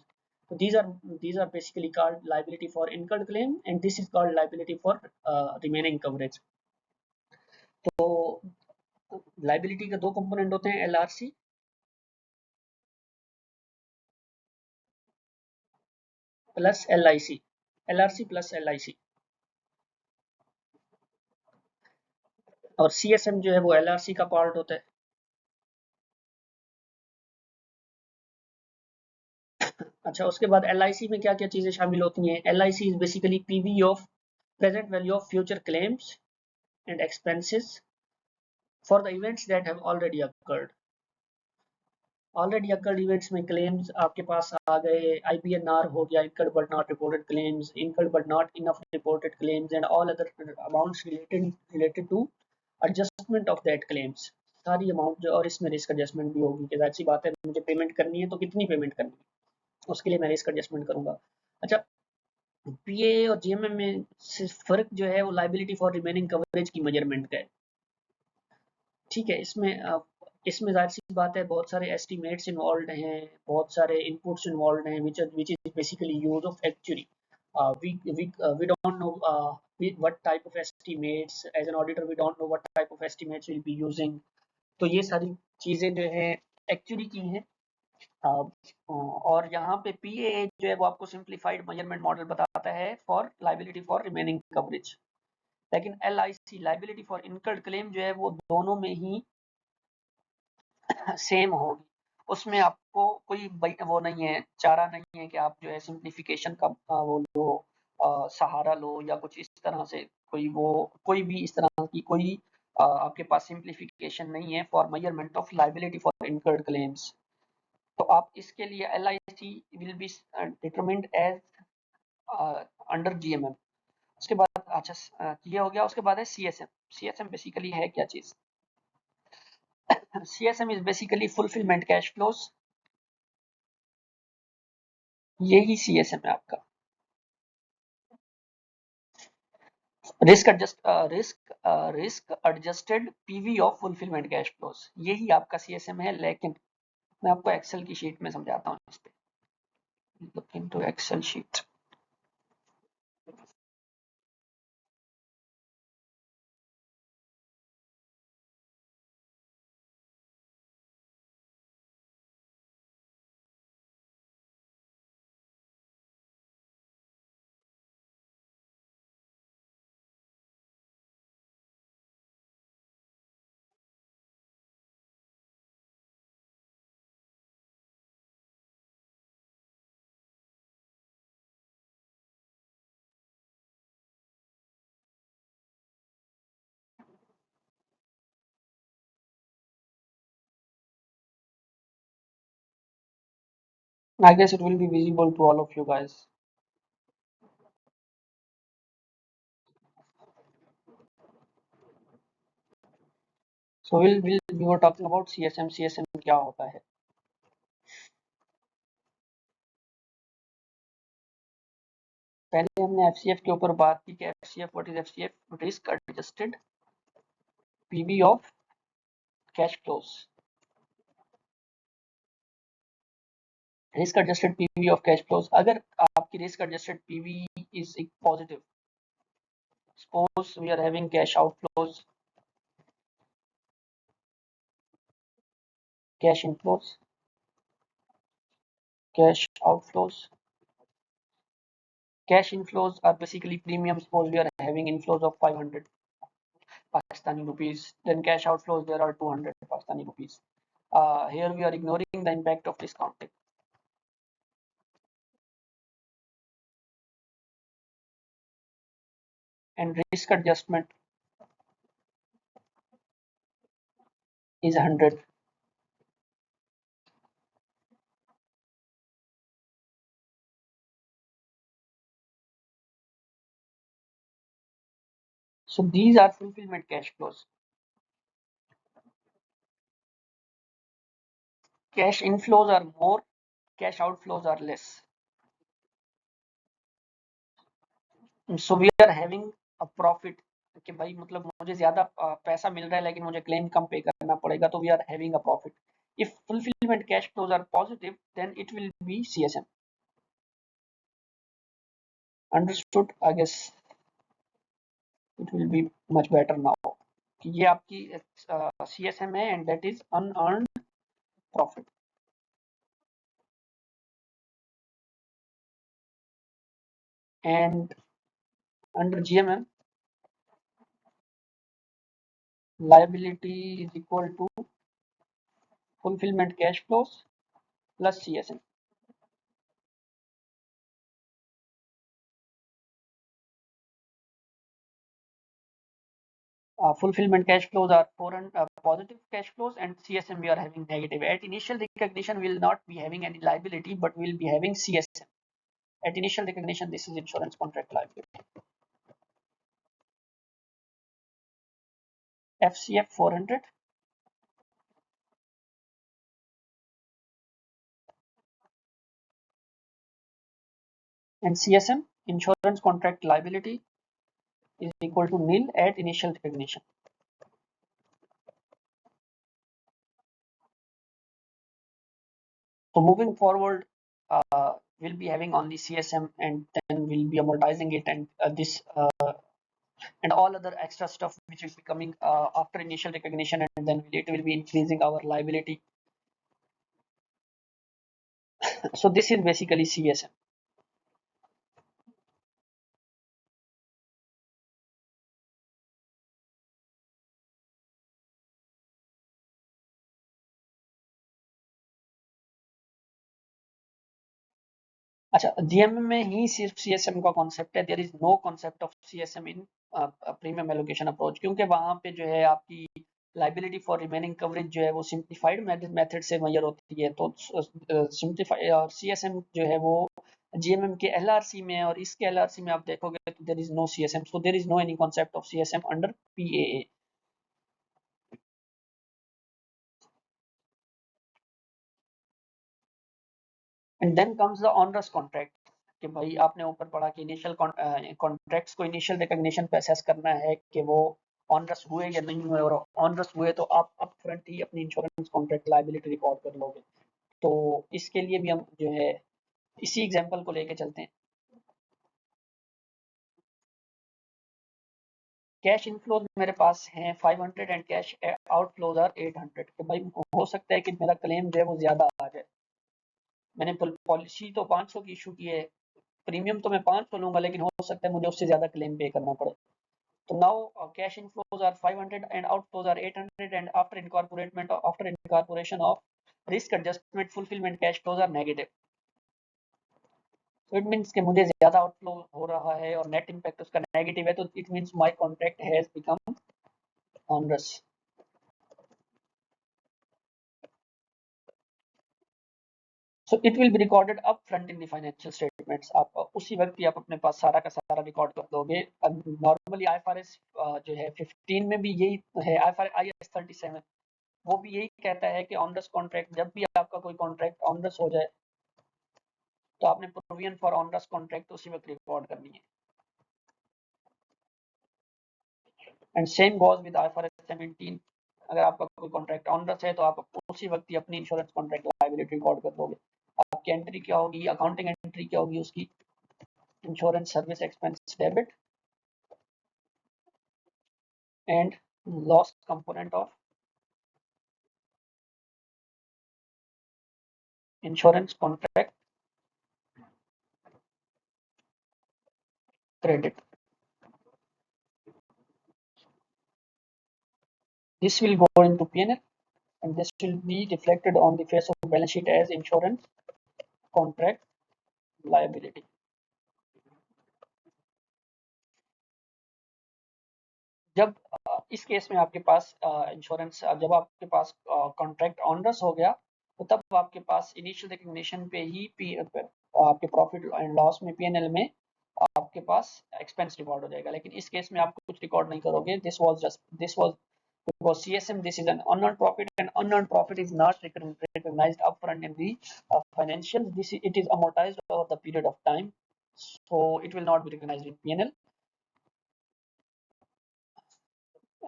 So these are basically called liability for incurred claim and this is called liability for remaining coverage। तो लाइबिलिटी के 2 कंपोनेंट होते हैं, LRC plus LIC, LRC plus LIC। और CSM जो है वो LRC का part होता है। अच्छा, उसके बाद LIC में क्या क्या चीजें शामिल होती हैं। LIC is basically PV of present value of future claims and expenses for the events that have already occurred। Already occurred events में क्लेम्स आपके पास आ गए, IBNR हो गया, incurred but not reported claims, incurred but not enough reported claims and all other amounts related to adjustment of that claims. सारी amount जो, और इसमें रिस्क एडजस्टमेंट भी होगी कि ऐसी बात है, मुझे पेमेंट करनी है तो कितनी पेमेंट करनी है, उसके लिए मैं रिस्क एडजस्टमेंट करूंगा। अच्छा, PA और GMM में सिर्फ फर्क जो है वो लाइबिलिटी फॉर रिमेनिंग कवरेज की मेजरमेंट का है। ठीक है, इसमें जाहिर सी बात है बहुत सारे एस्टिमेट्स इन्वॉल्व हैं, बहुत सारे इनपुट्स इन्वॉल्व हैं, which is basically use of actuary. We don't know what type of estimates, as an auditor we don't know what type of estimates we'll be using. तो ये सारी चीजें जो है एक्चुअली की हैं। और यहाँ पे PAA जो है वो आपको सिंप्लीफाइड मेजरमेंट मॉडल बताता है for liability for remaining coverage, लेकिन LIC liability for incurred claim जो है वो दोनों में ही सेम होगी। उसमें आपको कोई वो नहीं है, चारा नहीं है कि आप जो है सिंप्लीफिकेशन का वो लो, सहारा लो या कुछ इस तरह से, कोई भी इस तरह की कोई आपके पास सिंप्लीफिकेशन नहीं है for measurement of liability for incurred claims. तो आप इसके लिए LIC will be determined as under GMM। उसके बाद अच्छा, ये हो गया। उसके बाद है CSM। CSM बेसिकली है क्या चीज? CSM is basically fulfilment cash flows, यही CSM है आपका। Risk adjusted PV of fulfilment cash flows, यही आपका CSM है। लेकिन मैं आपको एक्सेल की शीट में समझाता हूँ इस पे। Look into Excel sheet. I guess it will be visible to all of you guys. So we were talking about CSM। CSM क्या होता है? पहले हमने FCF के ऊपर बात की कि FCF, what is FCF? Risk adjusted PV of cash flows. Risk adjusted PV of cash flows, अगर आपकी risk adjusted PV is positive, suppose we are having cash outflows, cash inflows, cash outflows. Cash inflows are basically premiums. Suppose we are having inflows of 500 Pakistani rupees, then cash outflows there are 200 Pakistani rupees. Here we are ignoring the impact of discounting. And risk adjustment is 100. So these are fulfillment cash flows. Cash inflows are more, cash outflows are less. So we are having a profit कि भाई मतलब मुझे ज्यादा पैसा मिल रहा है लेकिन मुझे क्लेम कम पे करना पड़ेगा, तो we are having a profit. If fulfillment cash flows are positive, then it will be CSM. Understood? I guess it will be much better now. कि ये आपकी CSM है and that is unearned profit. And under GMM, liability is equal to fulfillment cash flows plus CSM. Fulfillment cash flows are positive cash flows, and CSM we are having negative. At initial recognition, we will not be having any liability, but we will be having CSM. At initial recognition, this is insurance contract liability. FCF 400. And CSM, insurance contract liability, is equal to nil at initial recognition. So moving forward, we'll be having only CSM, and then we'll be amortizing it, and this and all other extra stuff which will be coming after initial recognition, and then it will be increasing our liability. So this is basically CSM. अच्छा, GMM में ही सिर्फ CSM का concept है. There is no concept of CSM in premium allocation approach, क्योंकि वहां पे जो है आपकी लाइबिलिटी फॉर रिमेनिंग कवरेज जो है वो सिंप्लीफाइड मेथड से मेजर होती है. तो सिंप्लीफाइड और सीएसएम जो है वो जीएमएम के एलआरसी में, और इसके एलआरसी में आप देखोगे तो there is no CSM. So there is no any concept of CSM under PAA. And then comes the onerous contract, कि भाई आपने ऊपर पढ़ा कि इनिशियल कॉन्ट्रैक्ट्स को इनिशियल रिकॉग्निशन पे असेस करना है कि वो ऑनरस हुए या नहीं हुए, और ऑनरस हुए तो आप अप फ्रंट ही अपनी इंश्योरेंस कॉन्ट्रैक्ट लायबिलिटी रिकॉर्ड कर लोगे. तो इसके लिए भी हम जो है इसी एग्जांपल को लेके चलते हैं. कैश इनफ्लोज मेरे पास हैं 500 एंड कैश आउटफ्लोज आर 800. कि भाई हो सकता है कि मेरा क्लेम जो है वो ज्यादा आ जाए. मैंने पॉलिसी तो 500 की इशू की है, प्रीमियम तो मैं 500 लूंगा, लेकिन हो सकता है मुझे उससे ज्यादा क्लेम पे करना पड़े. So now cash inflows are 500 and outflows are 800, and after incorporation of risk adjustment fulfillment cash flows are negative. So it means कि मुझे ज्यादा आउटफ्लो हो रहा है और नेट इम्पैक्ट उसका नेगेटिव है, तो it means my contract has become onerous. So it will be recorded up front in the financial statements. आप उसी वक्त ही आप अपने पास सारा का सारा रिकॉर्ड कर दोगे. नॉर्मली आईएफआरएस जो है 15 में भी यही है. आईएस 37 वो भी यही कहता है कि ऑनरस कॉन्ट्रैक्ट, जब भी आपका कोई कॉन्ट्रैक्ट ऑनरस हो जाए तो आपने प्रोविजन फॉर ऑनरस कॉन्ट्रैक्ट उसी वक्त रिकॉर्ड करनी है. And same goes with IFRS 17. अगर आपका कोई कॉन्ट्रैक्ट ऑनरस है तो आप उसी वक्त ही अपनी इंश्योरेंस कॉन्ट्रैक्ट लायबिलिटी रिकॉर्ड कर दोगे. आपकी एंट्री क्या होगी, अकाउंटिंग एंट्री क्या होगी उसकी, insurance service expense debit and loss component of insurance contract credit. This will go into P&L, and this will be reflected on the face of balance sheet as insurance contract liability. जब इस case में आपके पास insurance, जब आपके पास contract onerous हो गया, तो तब आपके पास इनिशियल रिकग्निशन पे ही आपके प्रॉफिट एंड लॉस में पीएनएल में आपके पास एक्सपेंस रिकॉर्ड हो जाएगा. लेकिन इस केस में आप कुछ रिकॉर्ड नहीं करोगे. This was because CSM, this is an unearned profit, and unearned profit is not recognized upfront in the financials. It is amortized over the period of time, so it will not be recognized in P&L.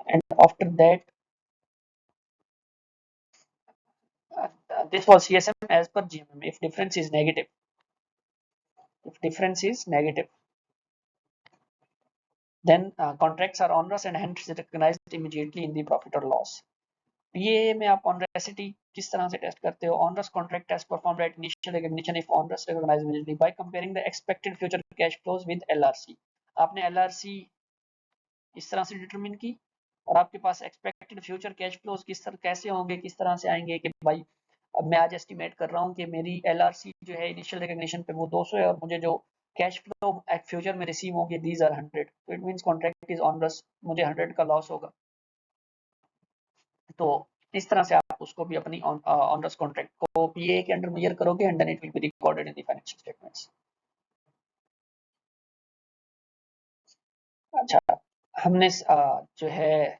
And after that, this was CSM as per GMM. If difference is negative, then contracts are onerous and hence recognized immediately in the profit or loss. PAA में आप onerosity किस तरह से test करते हो? Onerous contract test performed at initial recognition if onerous recognized immediately by comparing the expected future cash flows with LRC. आपने LRC इस तरह से डिटरमिन की, और आपके पास एक्सपेक्टेड फ्यूचर कैश फ्लोज कैसे होंगे, किस तरह से आएंगे कि भाई अब मैं आज एस्टिमेट कर रहा हूँ कि मेरी एलआरसी जो है इनिशियल रिकग्निशन पे वो 200 है, और मुझे जो कैश फ्लो फ्यूचर में रिसीव होंगे दीज आर 100. तो it means contract is onerous, मुझे 100 का लॉस होगा. तो इस तरह से आप उसको भी अपनी ऑनर्स कॉन्ट्रैक्ट को पीए के अंडर मेजर करोगे and then it will be recorded in the financial statements. अच्छा, हमने जो है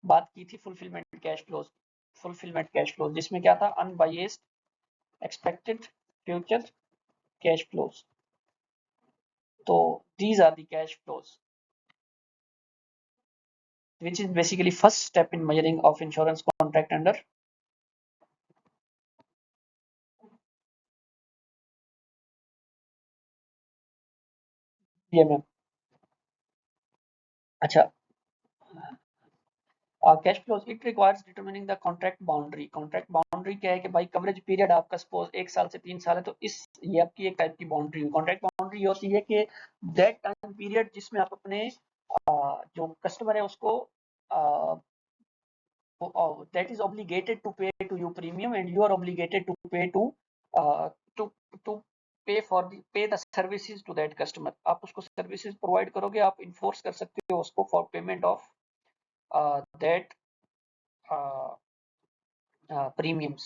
बात की थी fulfilment cash flows. Fulfilment cash flows जिसमें क्या था, unbiased expected future cash flows. तो these are the cash flows which is basically first step in measuring of insurance contract under PMM। अच्छा, cash flows it requires determining the contract boundary. Contract boundary क्या है कि भाई coverage period आपका suppose 1 साल से 3 साल है, तो इस ये आपकी एक टाइप की बाउंड्री है। कॉन्ट्रैक्ट बाउंड्री होती है कि दैट टाइम पीरियड जिसमें आप अपने जो कस्टमर है उसको that is obligated to pay to you premium and you are obligated to pay to to pay the services to that customer। आप उसको सर्विसेज प्रोवाइड करोगे, आप इन्फोर्स कर सकते हो उसको for payment of that premiums।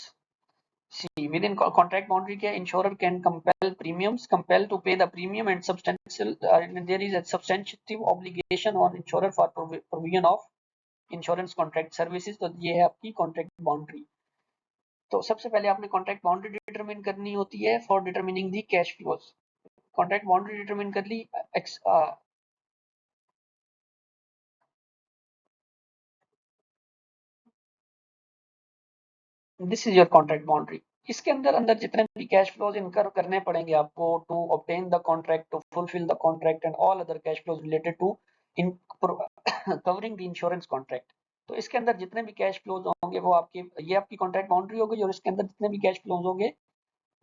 See, within contract boundary care, insurer can compel to pay the premium and substantial. There is a substantive obligation on insurer for provision of insurance contract services. तो ये है आपकी contract boundary. तो सबसे पहले आपने contract boundary determine करनी होती है for determining the cash flows. Contract boundary determine कर ली, this is your contract boundary. इसके अंदर अंदर जितने भी कैश फ्लोज इनकर करने पड़ेंगे आपको to obtain the contract, to fulfil the contract and all other cash flows related to in covering the insurance contract. तो इसके अंदर जितने भी कैश फ्लोज होंगे वो आपके, ये आपकी कॉन्ट्रैक्ट बाउंड्री होगी और इसके अंदर जितने भी कैश फ्लोज होंगे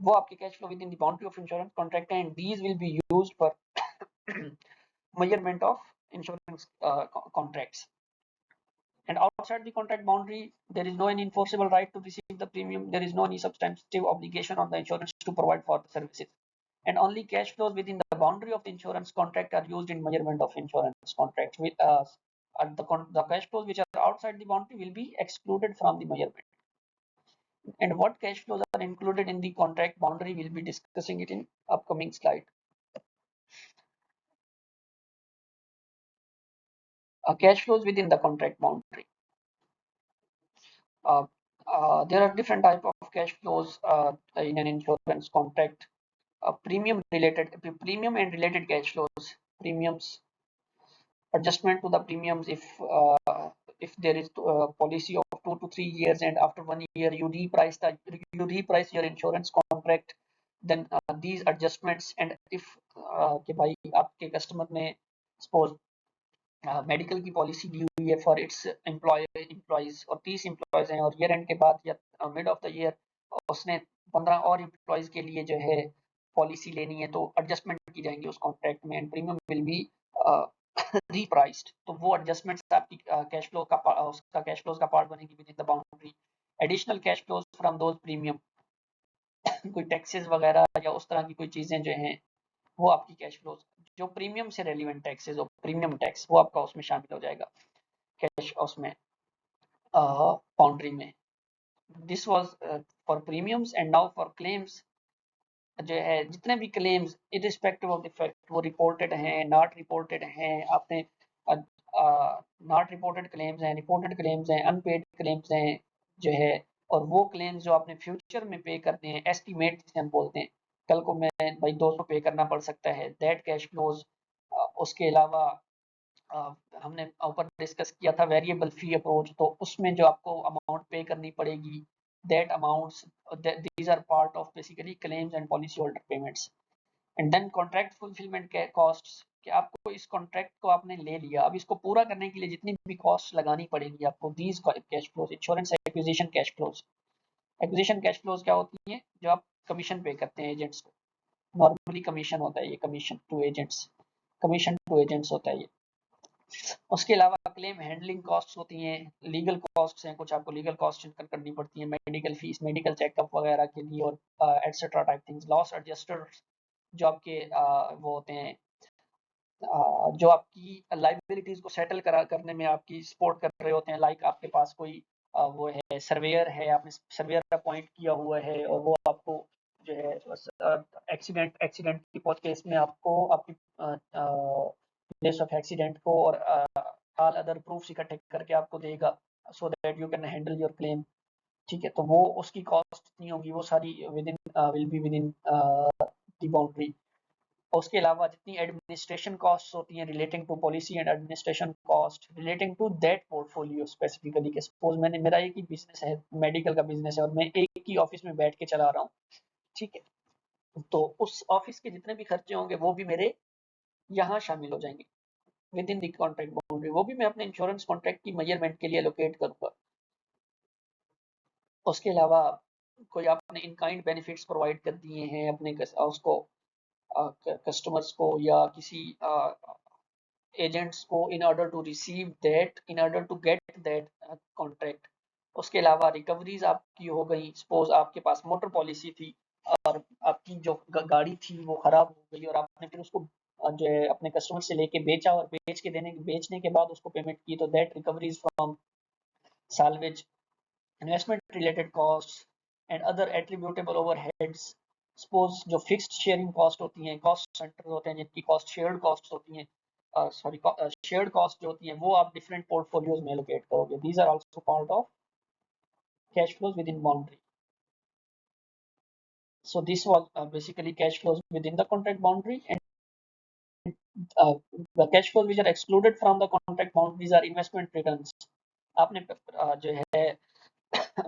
वो आपके cash flow with in the boundary of insurance contract and these will be used for measurement of insurance contracts। And outside the contract boundary, there is no any enforceable right to receive the premium. There is no any substantive obligation on the insurance to provide for the services. And only cash flows within the boundary of the insurance contract are used in measurement of insurance contracts. With the cash flows which are outside the boundary will be excluded from the measurement. And what cash flows are included in the contract boundary, we'll be discussing it in upcoming slide. Cash flows within the contract boundary. Uh, there are different type of cash flows in an insurance contract. Premium and related cash flows. Premiums, adjustment to the premiums if there is a policy of 2 to 3 years and after 1 year you reprice your insurance contract, then these adjustments। and if कि भाई आपके customer ने suppose medical की policy ली हुई है for its employees और 30 employees हैं और ईयर एंड के बाद या मिड ऑफ द ईयर उसने 15 और एम्प्लॉयज के लिए जो है पॉलिसी लेनी है, तो एडजस्टमेंट की जाएंगी उस कॉन्ट्रैक्ट में एंड प्रीमियम विल बी रीप्राइस्ड। तो वो एडजस्टमेंट्स आपकी कैश फ्लो का उसका कैश फ्लोज का पार्ट बनेगी with in the boundary. Additional cash flows from those premium कोई टैक्सेस वगैरह या उस तरह की कोई चीजें जो हैं वो आपकी कैश फ्लोज, जो प्रीमियम से रेलिवेंट टैक्सेस और प्रीमियम टैक्स वो आपका उसमें शामिल हो जाएगा कैश उसमें बाउंड्री में। This was for premiums and now for claims. जो है जितने भी claims irrespective of the fact वो रिपोर्टेड हैं नॉट रिपोर्टेड हैं, आपने नॉट रिपोर्टेड क्लेम्स हैं, रिपोर्टेड क्लेम्स हैं, अनपेड क्लेम्स हैं जो है, और वो क्लेम्स जो आपने फ्यूचर में पे करने हैं, एस्टीमेट जिसे हम बोलते हैं, कल को मैं भाई 200 पे करना पड़ सकता है, दैट कैश फ्लोज। उसके अलावा हमने ऊपर डिस्कस किया था वेरिएबल फी अप्रोच, तो उसमें जो आपको अमाउंट पे करनी पड़ेगी that amounts, these are part of basically claims and policy holder payments. And then contract fulfilment के कॉस्ट्स, कि आपको इस कॉन्ट्रैक्ट को आपने ले लिया, अब इसको पूरा करने के लिए जितनी भी कॉस्ट लगानी पड़ेगी आपको, these cash flows, insurance acquisition cash flows. Acquisition cash flows क्या होती है, जो आप कमीशन पे करते हैं एजेंट्स को, नॉर्मली कमीशन होता है ये, commission to agents, commission to agents होता है ये। उसके अलावा क्लेम हैंडलिंग कॉस्ट्स होती हैं, लीगल कॉस्ट्स हैं, कुछ आपको लीगल कॉस्ट इनकर करनी पड़ती है, मेडिकल फीस, मेडिकल चेकअप वगैरह के लिए और etcetera type things. Loss adjusters जो आपके वो होते हैं जो आपकी लाइबिलिटीज को सेटल करने में आपकी सपोर्ट कर रहे होते हैं, लाइक आपके पास कोई वो है सर्वेयर है, आपने सर्वेयर अपॉइंट किया हुआ है और वो आपको जो है एक्सीडेंट की केस में आपको आपकी प्लेस ऑफ एक्सीडेंट को और ऑल अदर प्रूफ्स इकट्ठे करके आपको देगा so that you can handle your claim. ठीक है, तो वो उसकी कॉस्ट नहीं होगी, वो सारी within will be within the boundary. उसके अलावा जितनी एडमिनिस्ट्रेशन कॉस्ट होती हैं relating to policy and administration cost relating to that portfolio specifically, के सपोज मैंने मेरा एक ही बिजनेस है, मेडिकल का बिजनेस है और मैं एक ही ऑफिस में बैठ के चला रहा हूँ, ठीक है, तो उस ऑफिस के जितने भी खर्चे होंगे वो भी मेरे यहाँ शामिल हो जाएंगे with in the contract boundary, वो भी मैं अपने इंश्योरेंस कॉन्ट्रैक्ट की मेजरमेंट के लिए एलोकेट करूंगा। उसके अलावा कोई आपने इन काइंड बेनिफिट्स प्रोवाइड कर दिए हैं अपने उसको कस्टमर्स को या किसी एजेंट्स को in order to receive that, in order to get that contract. उसके अलावा रिकवरीज आपकी हो गई, सपोज आपके पास मोटर पॉलिसी थी और आपकी जो गाड़ी थी वो खराब हो गई और आपने फिर उसको जो है अपने कस्टमर से लेके बेचा और बेचने के बाद उसको पेमेंट की, तो that recoveries from salvage, investment related costs and other attributable overheads। Suppose जो फिक्स्ड शेयरिंग कॉस्ट होती हैं, कॉस्ट सेंटर होते हैं जिनकी कॉस्ट शेयर्ड कॉस्ट होती हैं, सॉरी शेयर्ड कॉस्ट जो होती हैं वो आप डिफरेंट पोर्टफोलियोज में एलोकेट करोगे। These are also part of cash flows within boundary. So this was basically cash flows within the contract boundary, and the cash flows which are excluded from the contract boundaries are investment returns। आपने जो है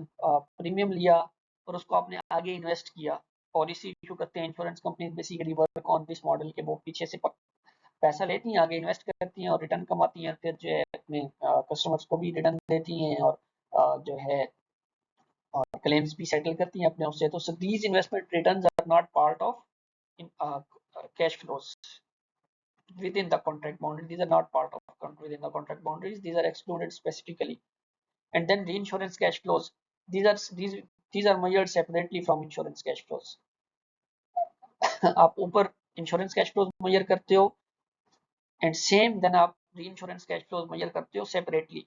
premium लिया और उसको आपने आगे invest किया, policy issue करते हैं insurance company basically work on this model के, वो पीछे से पैसा लेती हैं, आगे इन्वेस्ट करती हैं और रिटर्न कमाती हैं, फिर जो है अपने कस्टमर्स को भी रिटर्न देती हैं और जो है क्लेम्स भी सेटल करती हैं अपने उससे। तो these investment returns are not part of cash flows within the contract boundary. These are not part of within the contract boundaries. These are excluded specifically. And then reinsurance cash flows. These are measured separately from insurance cash flows। आप ऊपर insurance cash flows major करते हो and same then आप री-इंश्योरेंस cash flows major करते हो separately,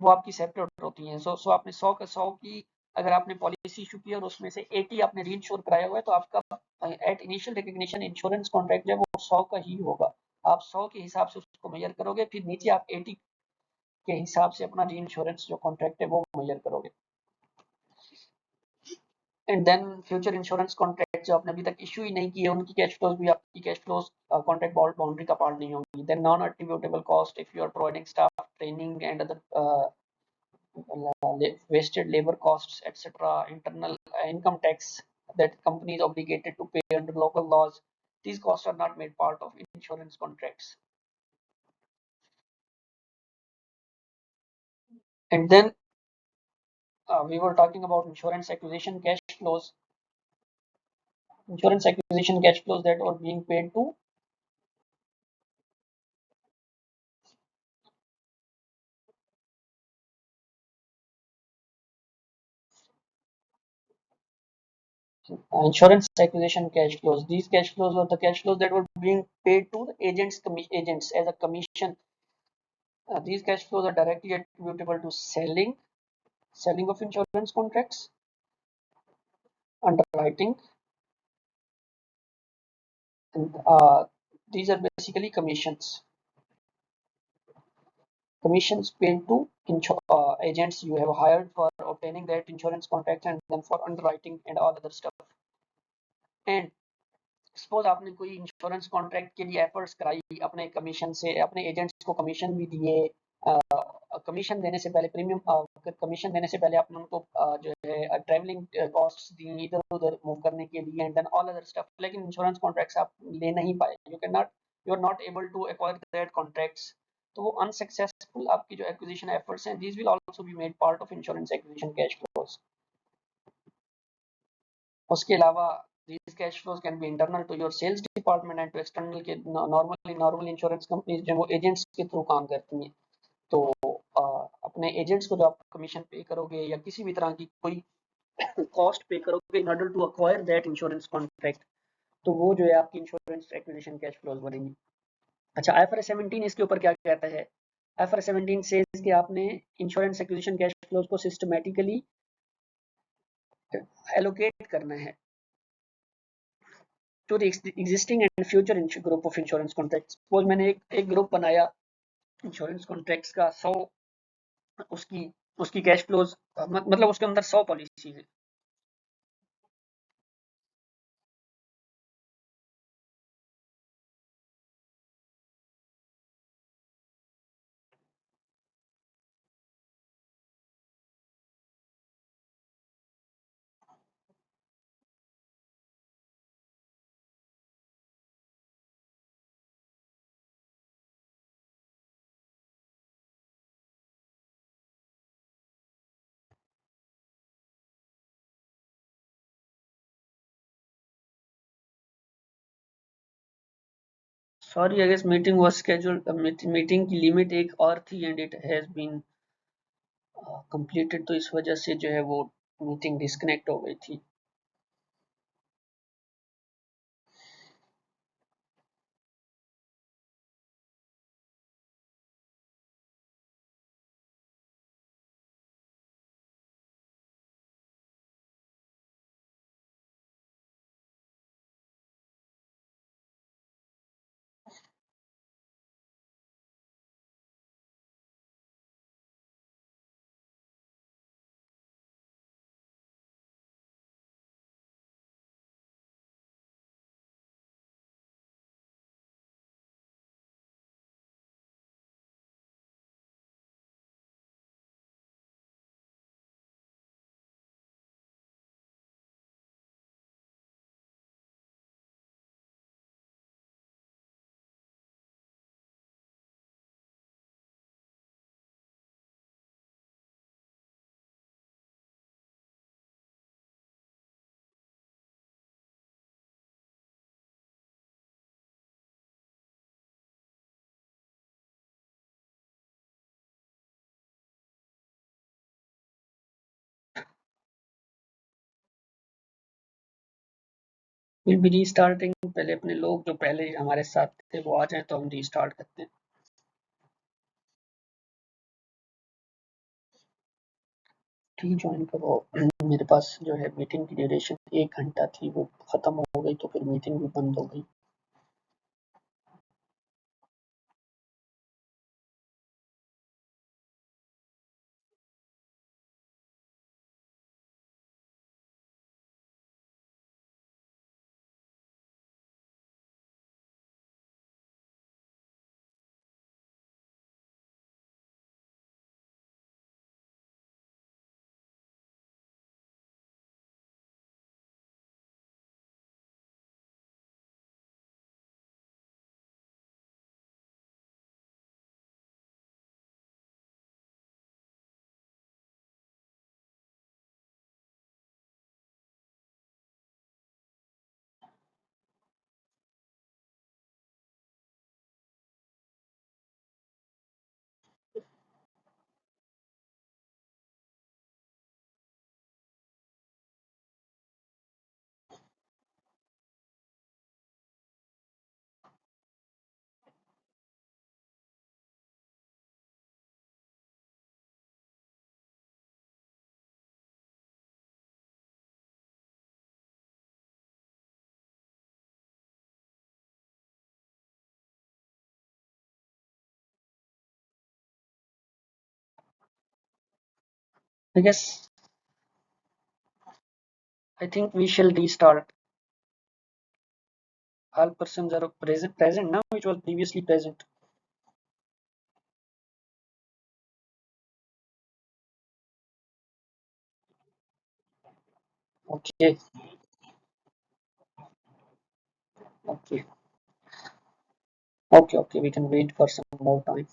वो आपकी separate होती हैं। सो आपने 100 की अगर आपने पॉलिसी इशू की और उसमें से 80 आपने री इंश्योर कराया हुआ है तो आपका at initial recognition insurance contract जो है वो 100 का ही होगा। आप 100 के हिसाब से उसको मेजर करोगे, फिर नीचे आप 80 के हिसाब से अपना री इंश्योरेंस जो कॉन्ट्रैक्ट है वो मेजर करोगे। And then future insurance contract जो आपने अभी तक इशू ही नहीं किए उनकी कैश फ्लोज भी आपकी कैश फ्लोज कॉन्ट्रैक्ट बाउंड्री का पार्ट नहीं होगी। Then non attributable cost if you are providing staff training and other wasted labor costs, etc. Internal income tax that company is obligated to pay under local laws. These costs are not made part of insurance contracts. And then we were talking about insurance acquisition cash flows. Insurance acquisition cash flows that are being paid to insurance acquisition cash flows. These cash flows were the cash flows that were being paid to the agents as a commission. These cash flows are directly attributable to selling of insurance contracts, underwriting, and these are basically commissions paid to agents you have hired for obtaining that insurance contract and then for underwriting and all other stuff। and suppose आपने कोई insurance contract के लिए efforts कराई अपने commission से, अपने agents को commission भी दिए, कमीशन देने से पहले प्रीमियम कमीशन देने से पहले आपने उनको जो है ट्रैवलिंग कॉस्ट्स दी इधर उधर मूव करने के लिए and then all other stuff, लेकिन इंश्योरेंस कॉन्ट्रैक्ट्स आप ले नहीं पाए, you are not able to acquire that contracts, तो वो अनसक्सेसफुल आपकी जो एक्विजिशन एफर्ट्स हैं these will also be made part of insurance acquisition cash flows. उसके अलावा these cash flows can be internal to your sales department and to external के normal insurance companies जो वो एजेंट्स के through काम करती हैं, तो अपने एजेंट्स को जो आप कमीशन पे करोगे या किसी भी तरह की कोई कॉस्ट पे करोगे in order to acquire that insurance contract, तो वो जो है आपकी इंश्योरेंस एक्विजिशन कैश फ्लोज बनेंगी। अच्छा, IFRS 17 इसके ऊपर क्या कहता है? IFRS 17 says कि आपने इंश्योरेंस एक्विजिशन कैश फ्लोज को सिस्टमैटिकली एलोकेट करना है to the existing and future group of insurance contract. Suppose मैंने एक ग्रुप बनाया इंश्योरेंस कॉन्ट्रैक्ट्स का, 100 उसकी उसकी कैश फ्लोज, मतलब उसके अंदर 100 पॉलिसी है। Sorry, I guess meeting was scheduled, meeting की लिमिट एक और थी and it has been completed, तो इस वजह से जो है वो मीटिंग डिस्कनेक्ट हो गई थी। विल बी रीस्टार्टिंग, पहले अपने लोग जो पहले हमारे साथ थे वो आ जाएं तो हम रीस्टार्ट करते हैं। ठीक, ज्वाइन करो। मेरे पास जो है मीटिंग की ड्यूरेशन 1 घंटा थी, वो खत्म हो गई तो फिर मीटिंग भी बंद हो गई। I guess I think we shall restart. All persons are present now, which was previously present. Okay, okay, okay. We can wait for some more time.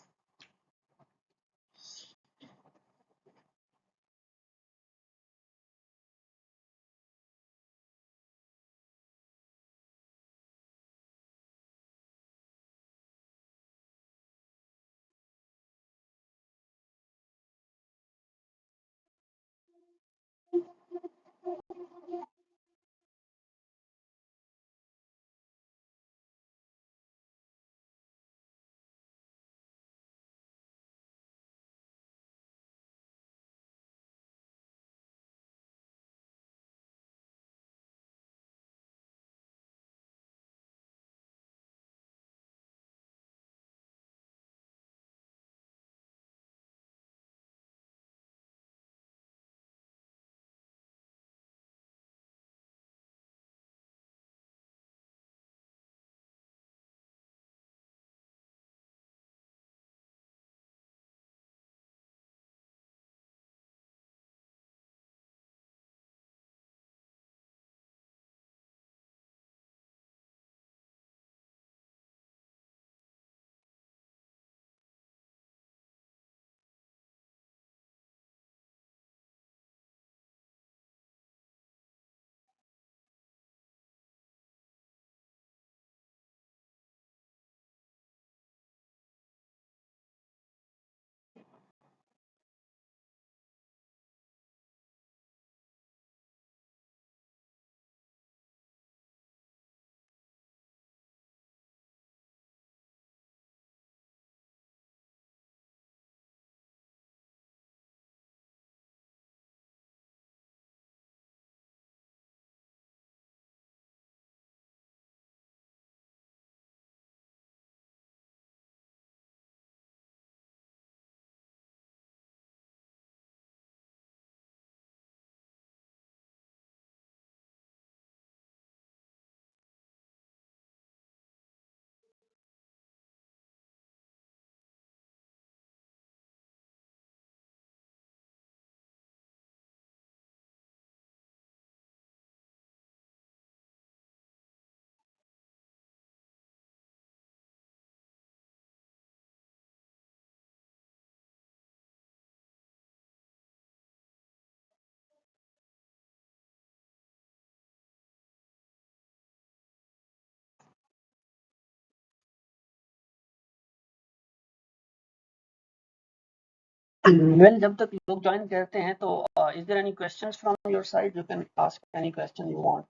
Well, जब तक लोग ज्वाइन करते हैं तो is there any questions from your side? You can ask any question you want,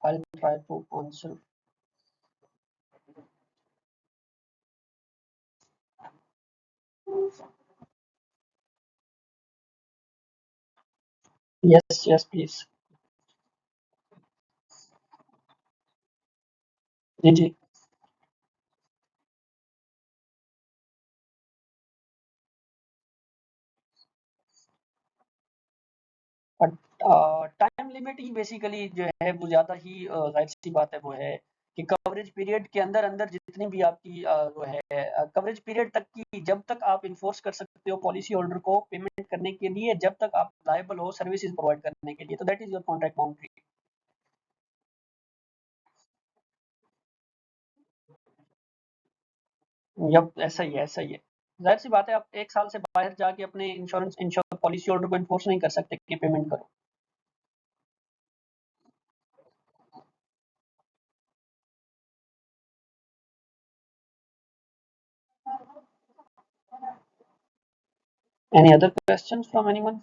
I will try to answer. Yes, yes, please. जी, जी. But time limit ही basically जो है वो ज़्यादा ही ज़ाहिर सी बात है वो है कि कवरेज पीरियड के अंदर अंदर जितनी भी आपकी वो है कवरेज पीरियड तक की जब तक आप इन्फोर्स कर सकते हो पॉलिसी होल्डर को पेमेंट करने के लिए, जब तक आप लायबल हो सर्विसेज प्रोवाइड करने के लिए, तो that is your contract boundary. जब ऐसा ही है, ऐसा ही है. जाहिर सी बात है, आप एक साल से बाहर जाके अपने इंश्योर पॉलिसी होल्डर को इन्फोर्स नहीं कर सकते कि पेमेंट करो. Any other question from anyone?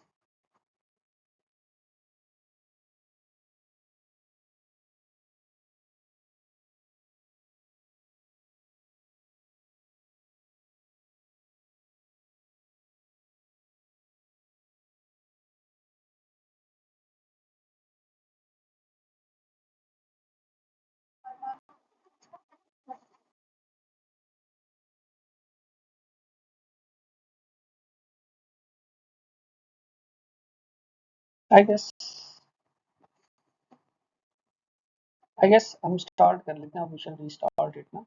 I guess हम स्टार्ट कर लेते हैं, ऑफिशियल रीस्टार्ट इट ना.